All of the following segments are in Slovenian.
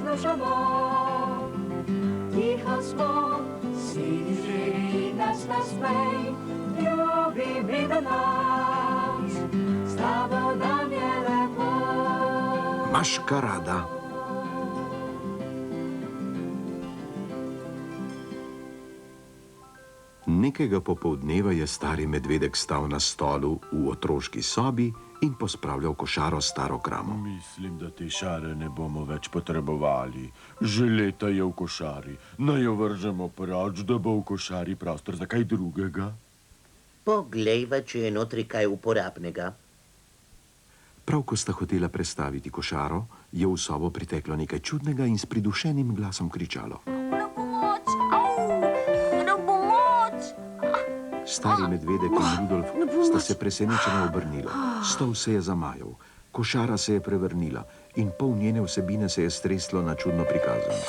poslušamo. Tiho smo, sedi že in nas nasmej, ljubi mi do nas, s tabo dan je lepo. Maškarada. Nekega popoldneva je stari medvedek stal na stolu v otroški sobi in pospravljal košaro s staro kramo. Mislim, da te šare ne bomo več potrebovali. Že leta je v košari. Naj jo vržemo proč, da bo v košari prostor za kaj drugega. Poglejva, če je notri kaj uporabnega. Prav ko sta hotela prestaviti košaro, je v sobo priteklo nekaj čudnega in s pridušenim glasom kričalo. Na pomoč! Au! Na pomoč! Stari medvedek in Rudolf sta se presenečeno obrnila. Stol se je zamajal, košara se je prevrnila in pol njene vsebine se je streslo na čudno prikazano.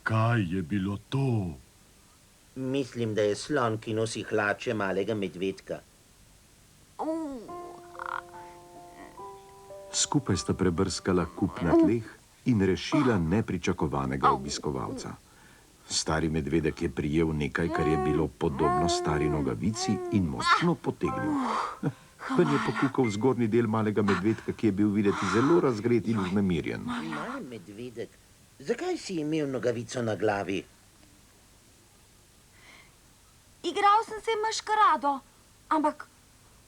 Kaj je bilo to? Mislim, da je slon, ki nosi hlače malega medvedka. Skupaj sta prebrskala kup na tleh in rešila nepričakovanega obiskovalca. Stari medvedek je prijel nekaj, kar je bilo podobno stari nogavici in močno potegnil. Ven je pokukal zgornji del malega medvedka, ki je bil videti zelo razgret in vznemirjen. Mali medvedek, zakaj si imel nogavico na glavi? Igral sem se maškarado, ampak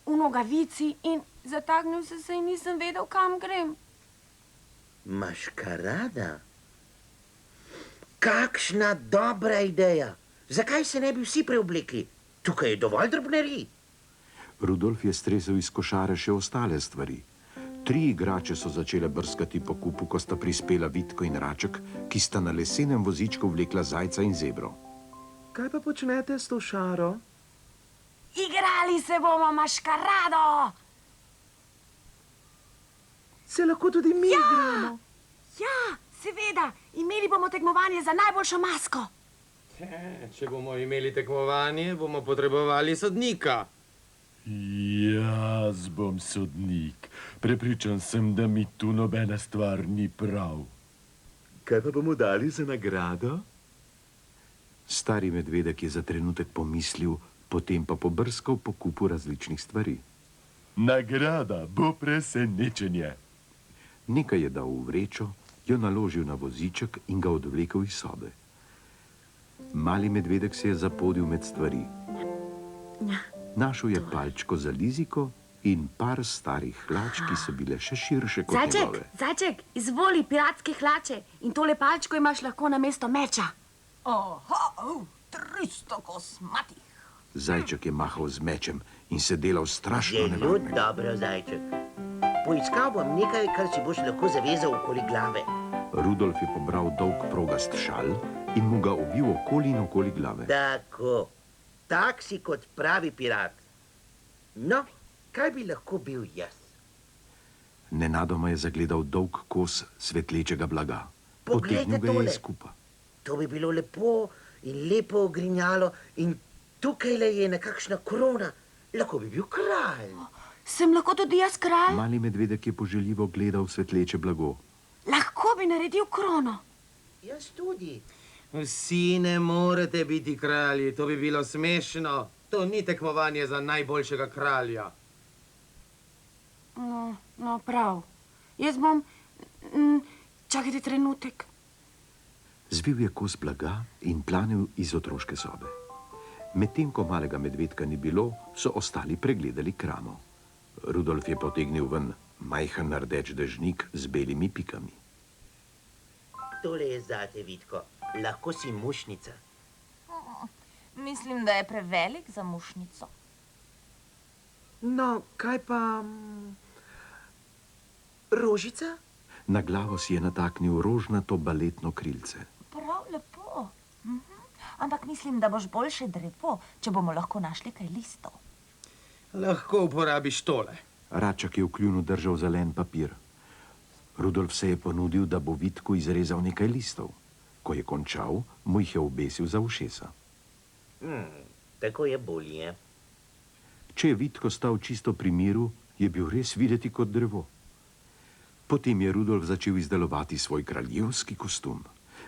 v nogavici in zataknil sem se in nisem vedel, kam grem. Maškarada? Kakšna dobra ideja! Zakaj se ne bi vsi preoblekli? Tukaj je dovolj drobnerij. Rudolf je stresel iz košare še ostale stvari. 3 igrače so začele brskati po kupu, ko sta prispela Vitko in Raček, ki sta na lesenem vozičku vlekla zajca in zebro. Kaj pa počnete s to šaro? Igrali se bomo maškarado! Se lahko tudi mi igramo? Ja, seveda, imeli bomo tekmovanje za najboljšo masko. Če bomo imeli tekmovanje, bomo potrebovali sodnika. Jaz bom sodnik. Prepričan sem, da mi tu nobena stvar ni prav. Kaj pa bomo dali za nagrado? Stari medvedek je za trenutek pomislil, potem pa pobrskal po kupu različnih stvari. Nagrada bo presenečenje. Nekaj je dal v vrečo, jo naložil na voziček in ga odvlekel iz sobe. Mali medvedek se je zapodil med stvari. Našel je palčko za liziko in par starih hlač, ki so bile še širše kot njegove. Zajček, izvoli piratske hlače in tole palčko imaš lahko namesto meča. Oho, 300 kosmatih. Zajček je mahal z mečem in se delal strašno Zelo nevarnega. dobro, zajček. Poiskal bom nekaj, kar si boš lahko zavezal okoli glave. Rudolf je pobral dolg progast šal in mu ga ovil okoli in okoli glave. Tako, tak si kot pravi pirat. No, kaj bi lahko bil jaz? Nenadoma je zagledal dolg kos svetlečega blaga. Poglejte Potegnil ga je tole. iz kupa. To bi bilo lepo in lepo ogrinjalo in tukajle je nekakšna krona. Lahko bi bil kralj. Sem lahko tudi jaz kralj? Mali medvedek je poželjivo gledal svetleče blago. Lahko bi naredil krono. Jaz tudi. Vsi ne morete biti kralji, to bi bilo smešno. To ni tekmovanje za najboljšega kralja. No, prav. Jaz bom... čakajte trenutek. Zvil je kos blaga in planil iz otroške sobe. Medtem ko malega medvedka ni bilo, so ostali pregledali kramo. Rudolf je potegnil ven majhen rdeč dežnik z belimi pikami. Tole je zate, Vitko. Lahko si mušnica. Mislim, da je prevelik za mušnico. No, kaj pa... rožica? Na glavo si je nataknil rožnato baletno krilce. Prav lepo. Ampak mislim, da boš boljše drevo, če bomo lahko našli kaj listov. Lahko uporabiš tole. Raček je v kljunu držal zelen papir. Rudolf se je ponudil, da bo Vitku izrezal nekaj listov. Ko je končal, mu jih je obesil za ušesa. Tako je bolje. Če je Vitko stal čisto pri miru, je bil res videti kot drevo. Potem je Rudolf začel izdelovati svoj kraljevski kostum.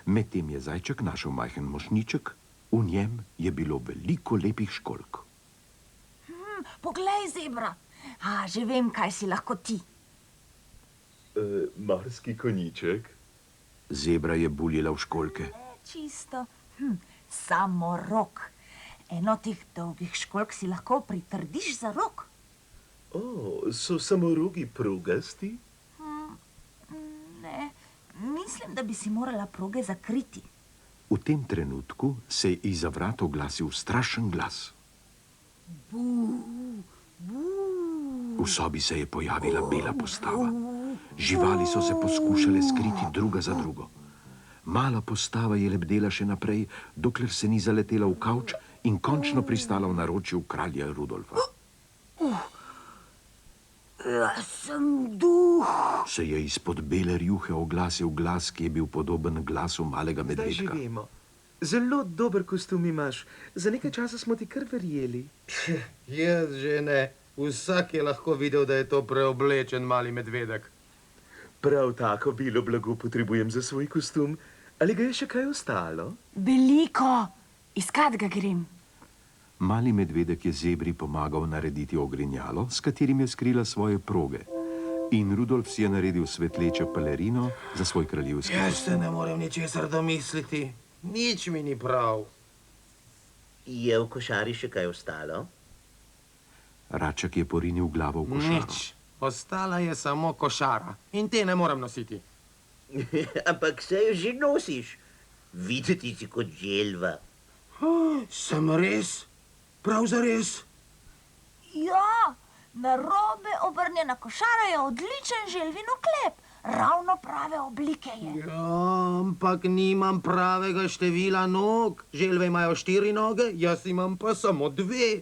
Medtem je zajček našel majhen mošnjiček, v njem je bilo veliko lepih školjk. Poglej, zebra. Že vem, kaj si lahko ti. Morski konjiček? Zebra je buljila v školjke. Čisto. Samorok. Eno teh dolgih školjk si lahko pritrdiš za rok. So samorogi prugasti? Ne, mislim, da bi si morala proge zakriti. V tem trenutku se je izza vrat oglasil strašen glas. V sobi se je pojavila bela postava. Živali so se poskušale skriti druga za drugo. Mala postava je lebdela še naprej, dokler se ni zaletela v kavč in končno pristala v naročju kralja Rudolfa. Jaz sem duh. Se je izpod bele rjuhe oglasil glas, ki je bil podoben glasu malega Zdaj že medvedka. vemo. Zelo dober kostum imaš. Za nekaj časa smo ti kar verjeli. Jaz že ne. Vsak je lahko videl, da je to preoblečen mali medvedek. Prav tako bilo blago potrebujem za svoj kostum. Ali ga je še kaj ostalo? Veliko. Iskat ga grem. Mali medvedek je zebri pomagal narediti ogrinjalo, s katerim je skrila svoje proge. In Rudolf si je naredil svetlečo pelerino za svoj kraljevski Jaz kostum. se ne morem ničesar domisliti. Nič mi ni prav. Je v košari še kaj ostalo? Raček je porinil glavo v košaro. Nič. Ostala je samo košara. In te ne morem nositi. Ampak se jo že nosiš. Videti si kot želva. Sem res? Prav zares? Ja, narobe obrnjena košara je odličen želvin oklep. Ravno prave oblike je. Ja, ampak nimam pravega števila nog. Želve imajo 4 noge, jaz imam pa samo 2.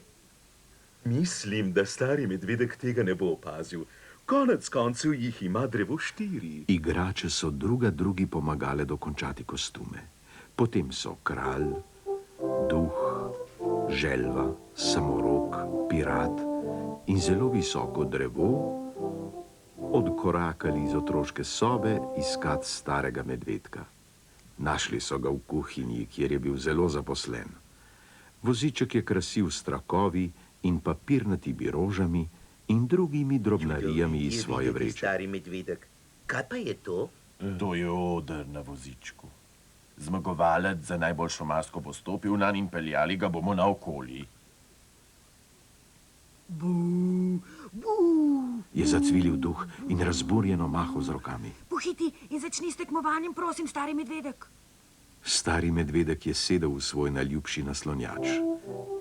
Mislim, da stari medvedek tega ne bo opazil. Konec koncev jih ima drevo 4. Igrače so druga drugi pomagale dokončati kostume. Potem so kralj, duh, želva, samorok, pirat in zelo visoko drevo odkorakali iz otroške sobe iskat starega medvedka. Našli so ga v kuhinji, kjer je bil zelo zaposlen. Voziček je krasil s trakovi in papirnatimi rožami in drugimi drobnarijami iz svoje vreče. Stari medvedek. Kaj pa je to? To je oder na vozičku. Zmagovalec za najboljšo masko bo stopil nanj in peljali ga bomo naokoli. Je zacvilil duh in razburjeno mahal z rokami. Pohiti in začni s tekmovanjem, prosim, stari medvedek. Stari medvedek je sedel v svoj najljubši naslonjač.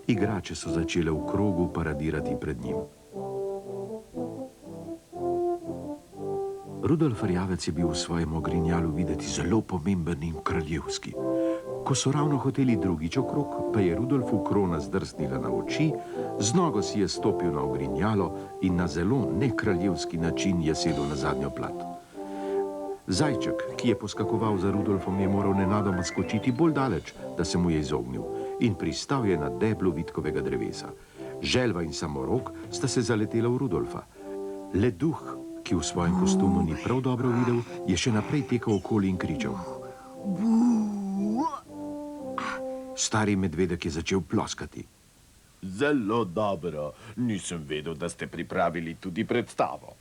Igrače so začele v krogu paradirati pred njim. Rudolf Rjavec je bil v svojem ogrinjalu videti zelo pomemben in kraljevski. Ko so ravno hoteli drugič okrog, pa je Rudolfu krona zdrsnila na oči, z nogo si je stopil na ogrinjalo in na zelo nekraljevski način je sedel na zadnjo plat. Zajček, ki je poskakoval za Rudolfom, je moral nenadoma skočiti bolj daleč, da se mu je izognil, in pristal je na deblu vitkovega drevesa. Želva in samorok sta se zaletela v Rudolfa. Le duh, ki v svojem kostumu ni prav dobro videl, je še naprej tekal okoli in kričal. Stari medvedek je začel ploskati. Zelo dobro. Nisem vedel, da ste pripravili tudi predstavo.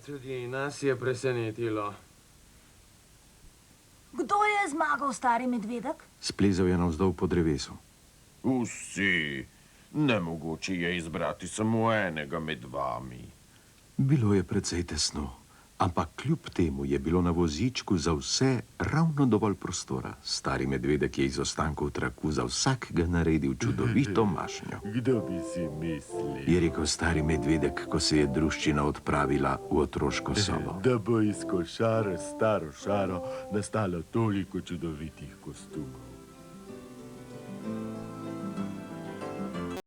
Tudi nas je presenetilo. Kdo je zmagal, stari medvedek? Splezal je navzdol po drevesu. Vsi. Nemogoče je izbrati samo enega med vami. Bilo je precej tesno, ampak kljub temu je bilo na vozičku za vse ravno dovolj prostora. Stari medvedek je iz ostankov traku za vsakega naredil čudovito mašnjo. Kdo bi si mislil? Je rekel stari medvedek, ko se je druščina odpravila v otroško sobo. Da bo iz košare s staro šaro nastalo toliko čudovitih kostumov.